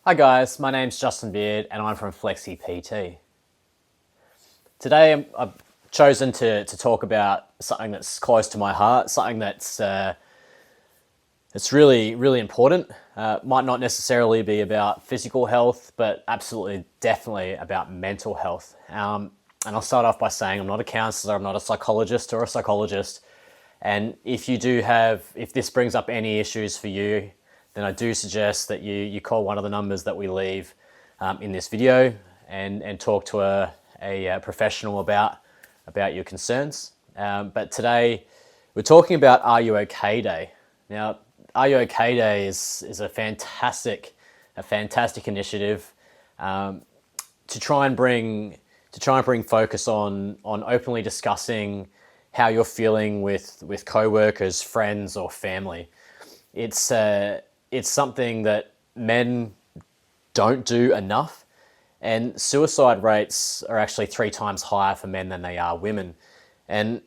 Hi guys, my name's Justin Beard and I'm from Flexi PT. Today I've chosen to talk about something that's close to my heart, something that's really important. Might not necessarily be about physical health, but absolutely definitely about mental health. And I'll start off by saying I'm not a counsellor, I'm not a psychologist or a psychologist. And if this brings up any issues for you, then I do suggest that you call one of the numbers that we leave in this video and talk to a professional about your concerns. But today we're talking about Are You OK Day. Now, Are You OK Day is a fantastic initiative to try and bring focus on openly discussing how you're feeling with co-workers, friends, or family. It's something that men don't do enough, and suicide rates are actually 3 times higher for men than they are women. And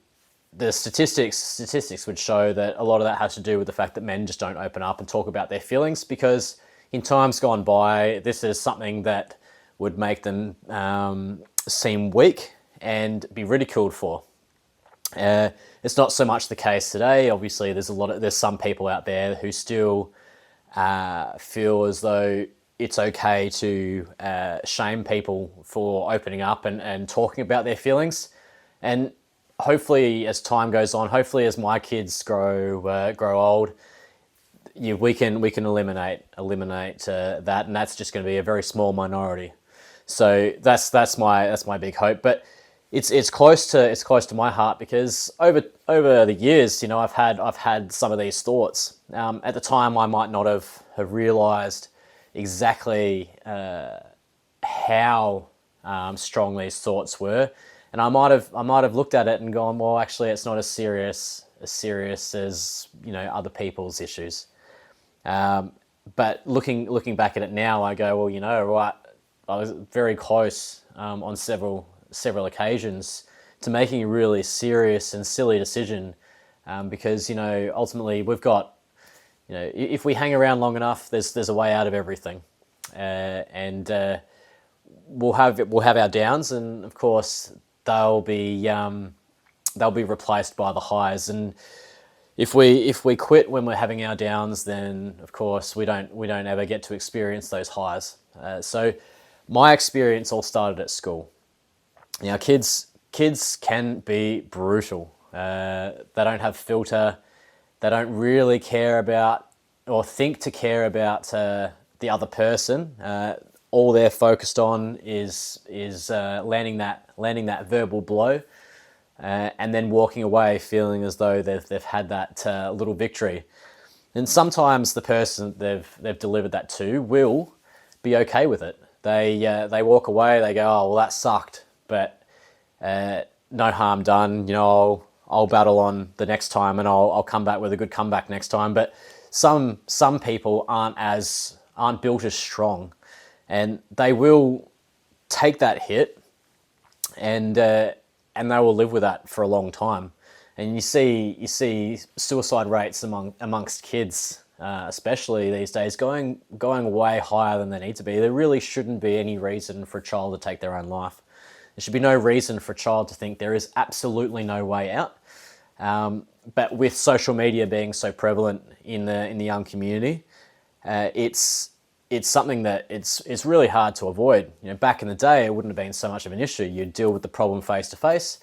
the statistics would show that a lot of that has to do with the fact that men just don't open up and talk about their feelings, because in times gone by, this is something that would make them seem weak and be ridiculed for. It's not so much the case today. Obviously, there's some people out there who still feel as though it's okay to shame people for opening up and talking about their feelings. And hopefully, as time goes on, hopefully as my kids grow old, we can eliminate that, and that's just going to be a very small minority. So that's my big hope. But it's close to my heart, because over the years, I've had some of these thoughts. At the time, I might not have realised exactly how strong these thoughts were, and I might have looked at it and gone, well, actually, it's not as serious as other people's issues. But looking back at it now, I go, well, right, I was very close on several occasions to making a really serious and silly decision, because ultimately we've got, if we hang around long enough, there's a way out of everything, and we'll have our downs, and of course they'll be replaced by the highs. And if we quit when we're having our downs, then of course we don't ever get to experience those highs. So my experience all started at school. Now, kids can be brutal. They don't have filter. They don't really care about or think to care about the other person. All they're focused on is landing that verbal blow, and then walking away feeling as though they've had that little victory. And sometimes the person they've delivered that to will be okay with it. They walk away. They go, oh, well, that sucked, but no harm done. I'll battle on the next time, and I'll come back with a good comeback next time. But some people aren't built as strong, and they will take that hit, and they will live with that for a long time. And you see suicide rates amongst kids, especially these days, going way higher than they need to be. There really shouldn't be any reason for a child to take their own life. There should be no reason for a child to think there is absolutely no way out. But with social media being so prevalent in the young community, it's something that it's really hard to avoid. Back in the day, it wouldn't have been so much of an issue. You'd deal with the problem face to face,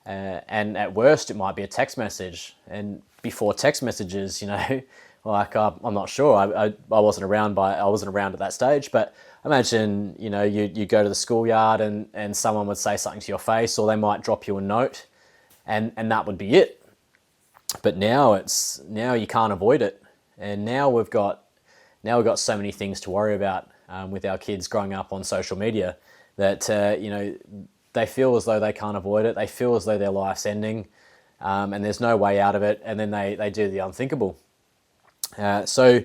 and at worst, it might be a text message. And before text messages, like I'm not sure. I wasn't around at that stage, but imagine you go to the schoolyard and someone would say something to your face, or they might drop you a note, and that would be it. But now you can't avoid it, and now we've got so many things to worry about with our kids growing up on social media that they feel as though they can't avoid it. They feel as though their life's ending, and there's no way out of it, and then they do the unthinkable. So,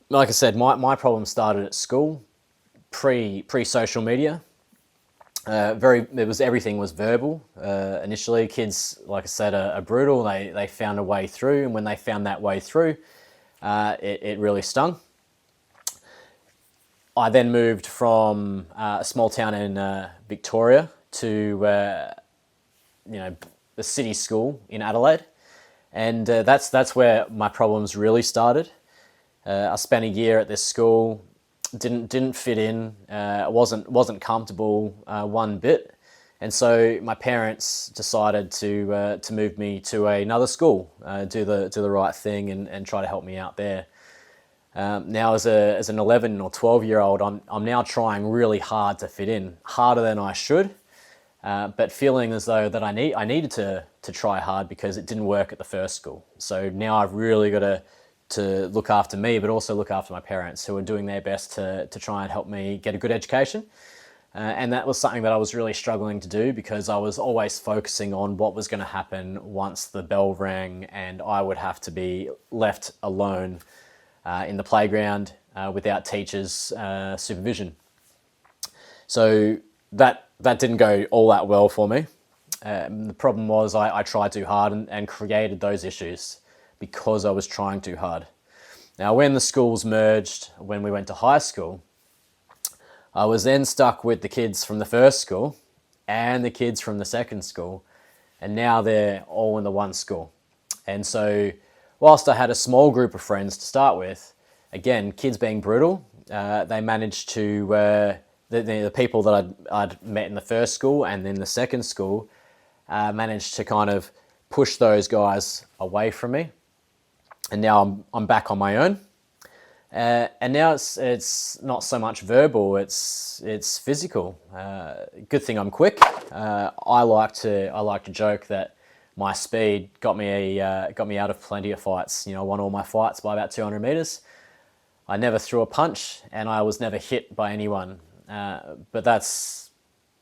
like I said, my problem started at school, pre social media. Everything was verbal. Initially, kids, like I said, are brutal. They found a way through, and when they found that way through, it really stung. I then moved from a small town in Victoria to the city school in Adelaide, and that's where my problems really started. I spent a year at this school, didn't fit in, wasn't comfortable one bit, and so my parents decided to move me to another school, do the right thing, and try to help me out there. Now, as an 11 or 12-year-old, I'm now trying really hard to fit in, harder than I should, but feeling as though that I needed to try hard because it didn't work at the first school. So now I've really got to look after me, but also look after my parents, who are doing their best to try and help me get a good education. And that was something that I was really struggling to do because I was always focusing on what was going to happen once the bell rang and I would have to be left alone in the playground without teachers' supervision. So that didn't go all that well for me. The problem was I tried too hard and created those issues because I was trying too hard. Now, when the schools merged, when we went to high school, I was then stuck with the kids from the first school and the kids from the second school, and now they're all in the one school. And so whilst I had a small group of friends to start with, again, kids being brutal, they managed to, the people that I'd met in the first school and then the second school, managed to kind of push those guys away from me. And now I'm back on my own. And now it's not so much verbal, it's physical. Good thing I'm quick. I like to joke that my speed got me out of plenty of fights. I won all my fights by about 200 meters. I never threw a punch, and I was never hit by anyone. But that's,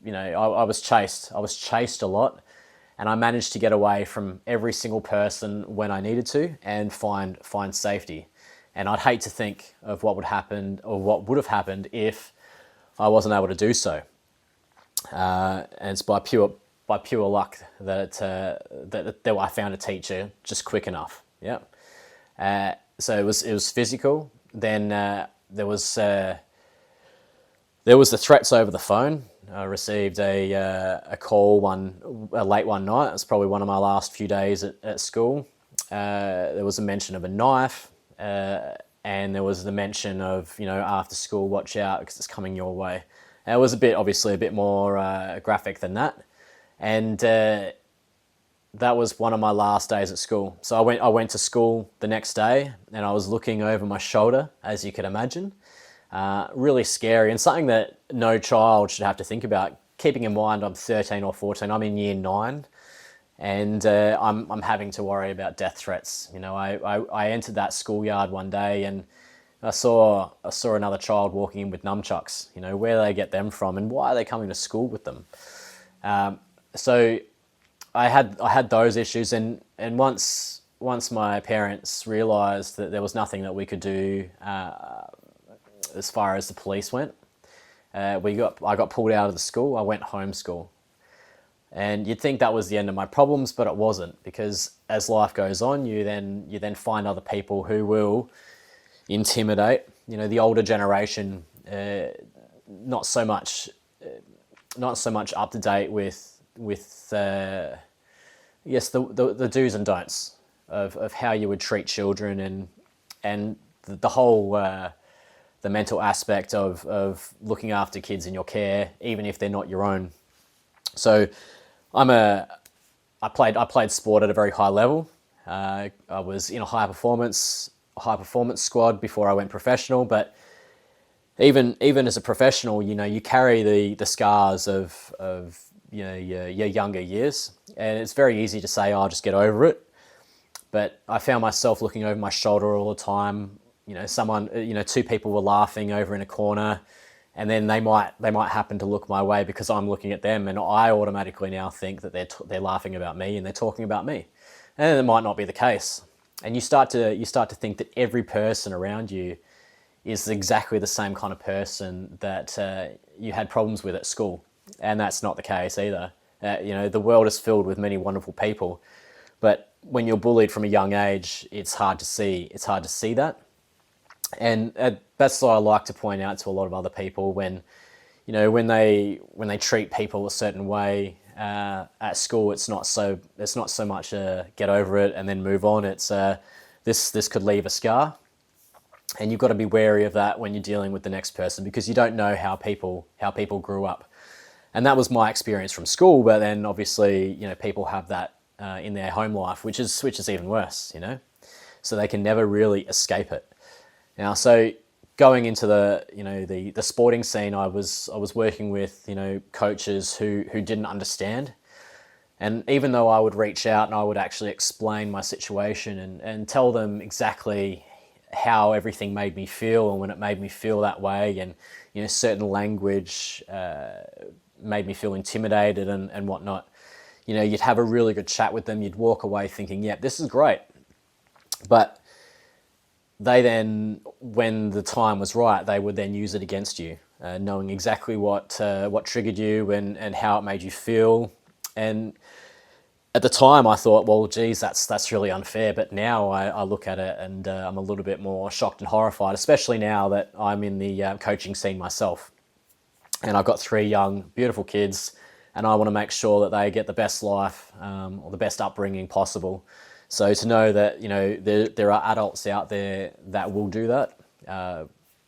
I was chased. I was chased a lot, and I managed to get away from every single person when I needed to and find safety. And I'd hate to think of what would happen or what would have happened if I wasn't able to do so. And it's by pure luck that I found a teacher just quick enough. Yeah. So it was physical. Then there was the threats over the phone. I received a call late one night. It was probably one of my last few days at school. There was a mention of a knife. And there was the mention of, after school, watch out because it's coming your way. And it was obviously a bit more graphic than that. And that was one of my last days at school. So I went to school the next day and I was looking over my shoulder, as you can imagine. Really scary and something that no child should have to think about. Keeping in mind I'm 13 or 14, I'm in year 9. And I'm having to worry about death threats. I entered that schoolyard one day and I saw another child walking in with nunchucks. Where do they get them from, and why are they coming to school with them? So I had those issues, and once my parents realised that there was nothing that we could do as far as the police went, I got pulled out of the school. I went homeschool. And you'd think that was the end of my problems, but it wasn't, because as life goes on, you then find other people who will intimidate. The older generation, not so much up to date with I guess the do's and don'ts of how you would treat children and the whole the mental aspect of looking after kids in your care, even if they're not your own. So I played sport at a very high level. I was in a high performance squad before I went professional. But even as a professional, you carry the scars of your younger years, and it's very easy to say, "Oh, I'll just get over it." But I found myself looking over my shoulder all the time. Two people were laughing over in a corner. And then they might happen to look my way because I'm looking at them, and I automatically now think that they're laughing about me and they're talking about me, and it might not be the case. And you start to think that every person around you is exactly the same kind of person that you had problems with at school, and that's not the case either. The world is filled with many wonderful people, but when you're bullied from a young age, it's hard to see that. And that's what I like to point out to a lot of other people when, when they treat people a certain way at school. It's not so much get over it and then move on. It's this could leave a scar, and you've got to be wary of that when you're dealing with the next person, because you don't know how people grew up. And that was my experience from school. But then obviously, people have that in their home life, which is even worse. So they can never really escape it. Now, so going into the sporting scene, I was working with coaches who didn't understand. And even though I would reach out and I would actually explain my situation and tell them exactly how everything made me feel and when it made me feel that way, and certain language made me feel intimidated and whatnot, you'd have a really good chat with them. You'd walk away thinking, yeah, this is great. But they then, when the time was right, they would then use it against you, knowing exactly what triggered you and how it made you feel. And at the time, I thought, well, geez, that's really unfair. But now I look at it and I'm a little bit more shocked and horrified, especially now that I'm in the coaching scene myself. And I've got 3 young, beautiful kids, and I want to make sure that they get the best life or the best upbringing possible. So to know that there are adults out there that will do that,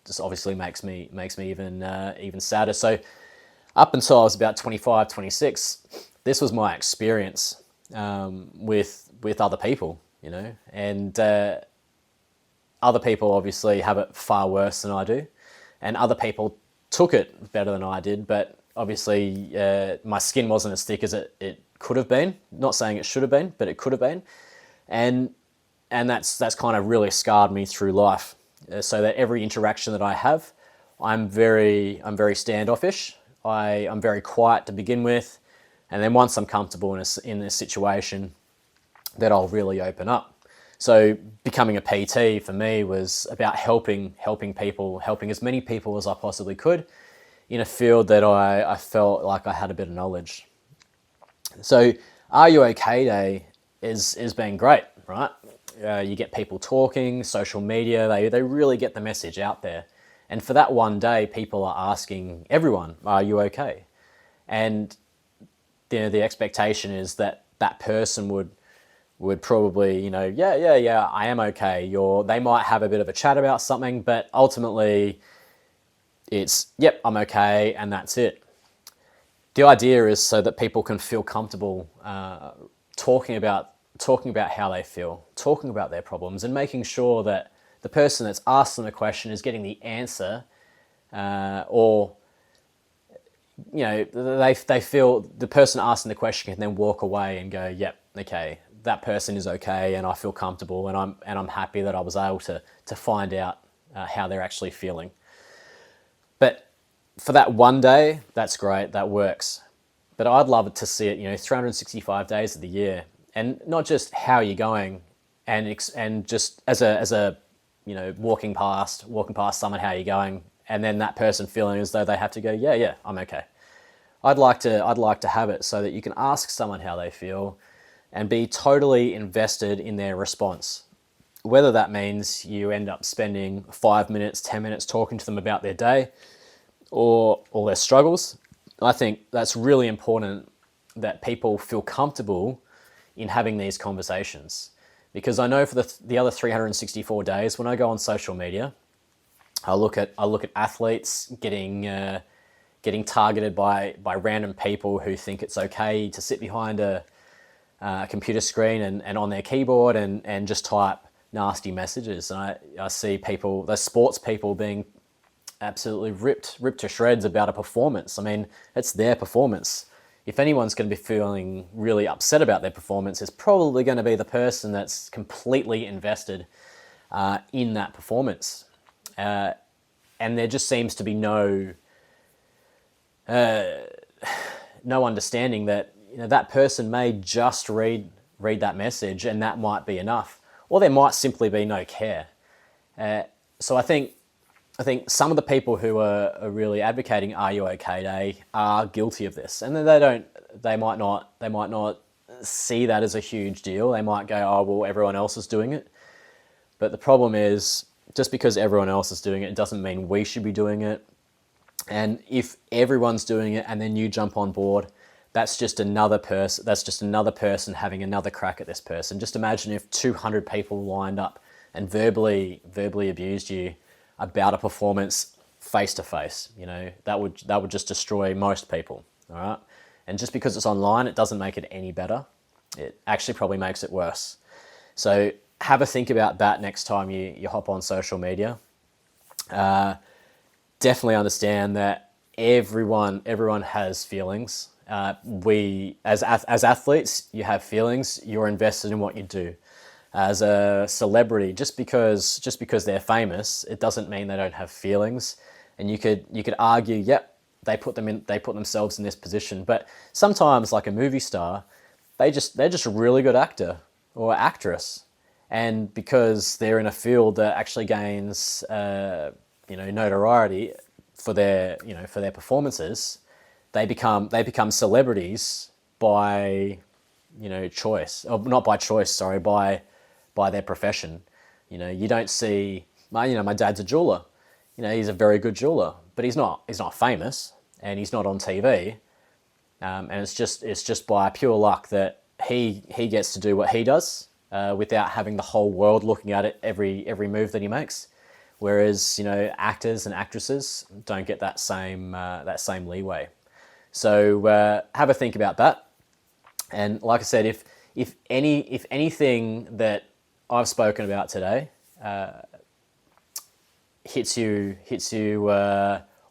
just obviously makes me even sadder. So up until I was about 25, 26, this was my experience with other people, and other people obviously have it far worse than I do, and other people took it better than I did. But obviously, my skin wasn't as thick as it could have been. Not saying it should have been, but it could have been. And that's kind of really scarred me through life. So that every interaction that I have, I'm very standoffish. I'm very quiet to begin with, and then once I'm comfortable in a situation, that I'll really open up. So becoming a PT for me was about helping people, helping as many people as I possibly could in a field that I felt like I had a bit of knowledge. So Are You OK Day is been great, right? You get people talking, social media, they really get the message out there. And for that one day, people are asking everyone, are you okay? And the expectation is that that person would probably, yeah, I am okay. They might have a bit of a chat about something, but ultimately it's, yep, I'm okay, and that's it. The idea is so that people can feel comfortable talking about how they feel, talking about their problems, and making sure that the person that's asked them a question is getting the answer, or they feel the person asking the question can then walk away and go, yep, okay, that person is okay, and I feel comfortable, and I'm happy that I was able to find out how they're actually feeling. But for that one day, that's great, that works. But I'd love to see it, 365 days of the year, and not just how you're going, and just as a walking past someone, how you're going, and then that person feeling as though they have to go, yeah, I'm okay. I'd like to have it so that you can ask someone how they feel and be totally invested in their response. Whether that means you end up spending 5 minutes, 10 minutes talking to them about their day or their struggles, I think that's really important, that people feel comfortable in having these conversations. Because I know for the other 364 days, when I go on social media, I look at athletes getting targeted by random people who think it's okay to sit behind a computer screen and on their keyboard and just type nasty messages. And I see people, the sports people, being absolutely ripped to shreds about a performance. I mean, it's their performance. If anyone's going to be feeling really upset about their performance, it's probably going to be the person that's completely invested in that performance. And there just seems to be no understanding that that person may just read that message, and that might be enough, or there might simply be no care. So I think some of the people who are really advocating Are You OK Day are guilty of this, and they might not see that as a huge deal. They might go, oh well, everyone else is doing it. But the problem is, just because everyone else is doing it, it doesn't mean we should be doing it. And if everyone's doing it and then you jump on board, that's just another person. That's just another person having another crack at this person. Just imagine if 200 people lined up and verbally abused you about a performance face to face. You know, that would just destroy most people. All right. And just because it's online, it doesn't make it any better. It actually probably makes it worse. So have a think about that next time you hop on social media. Definitely understand that everyone has feelings. We as athletes, you have feelings. You're invested in what you do. As a celebrity, just because they're famous, it doesn't mean they don't have feelings. And you could argue, yep, they put themselves in this position. But sometimes, like a movie star, they're just a really good actor or actress, and because they're in a field that actually gains notoriety for their performances, they become celebrities by choice, or not by choice, sorry, by their profession. You don't see my dad's a jeweler. He's a very good jeweler, but he's not famous, and he's not on TV. And it's just by pure luck that he gets to do what he does without having the whole world looking at it every move that he makes. Whereas actors and actresses don't get that same leeway. So have a think about that. And like I said, if anything that I've spoken about today hits you,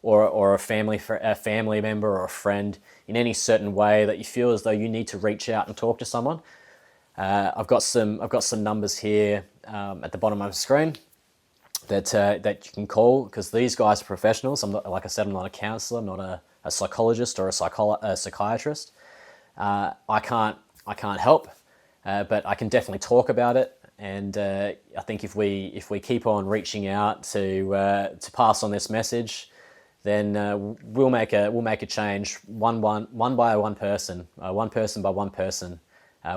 or a family member or a friend in any certain way that you feel as though you need to reach out and talk to someone, I've got some numbers here at the bottom of the screen that you can call, because these guys are professionals. I'm not, like I said, I'm not a counsellor, I'm not a psychologist or a psychiatrist. I can't help, but I can definitely talk about it. And I think if we keep on reaching out to pass on this message, then we'll make a change one by one person by one person.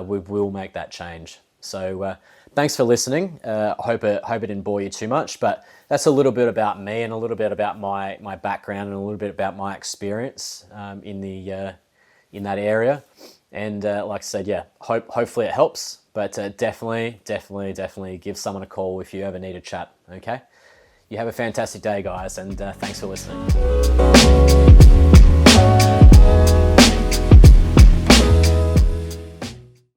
We will make that change. So thanks for listening. I hope it didn't bore you too much, but that's a little bit about me and a little bit about my background and a little bit about my experience in that area. And like I said, yeah, hopefully it helps. But definitely give someone a call if you ever need a chat. Okay. You have a fantastic day, guys, and thanks for listening.